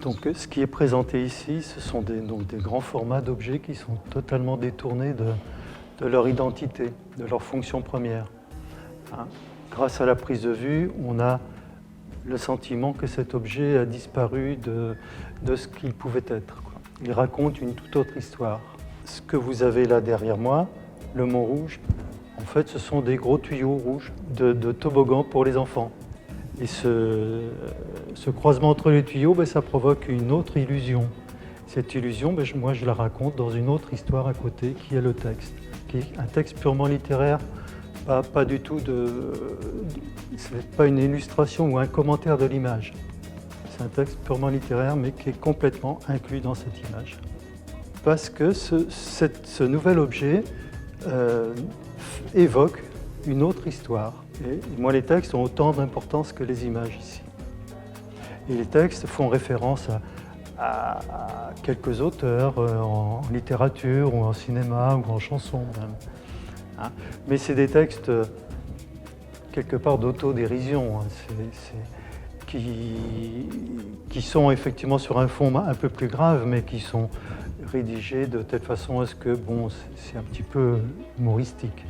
Donc, ce qui est présenté ici, ce sont donc des grands formats d'objets qui sont totalement détournés de leur identité, de leur fonction première. Hein. Grâce à la prise de vue, on a le sentiment que cet objet a disparu de ce qu'il pouvait être, quoi. Il raconte une toute autre histoire. Ce que vous avez là derrière moi, le Mont Rouge, en fait, ce sont des gros tuyaux rouges de toboggan pour les enfants. Et ce croisement entre les tuyaux, ça provoque une autre illusion. Cette illusion, moi, je la raconte dans une autre histoire à côté, qui est le texte, qui est un texte purement littéraire, pas du tout c'est pas une illustration ou un commentaire de l'image. C'est un texte purement littéraire, mais qui est complètement inclus dans cette image. Parce que ce nouvel objet évoque une autre histoire. Et moi, les textes ont autant d'importance que les images ici. Et les textes font référence à quelques auteurs en littérature ou en cinéma ou en chanson même. Hein. Mais c'est des textes quelque part d'autodérision, qui sont effectivement sur un fond un peu plus grave, mais qui sont rédigés de telle façon à ce que, c'est un petit peu humoristique.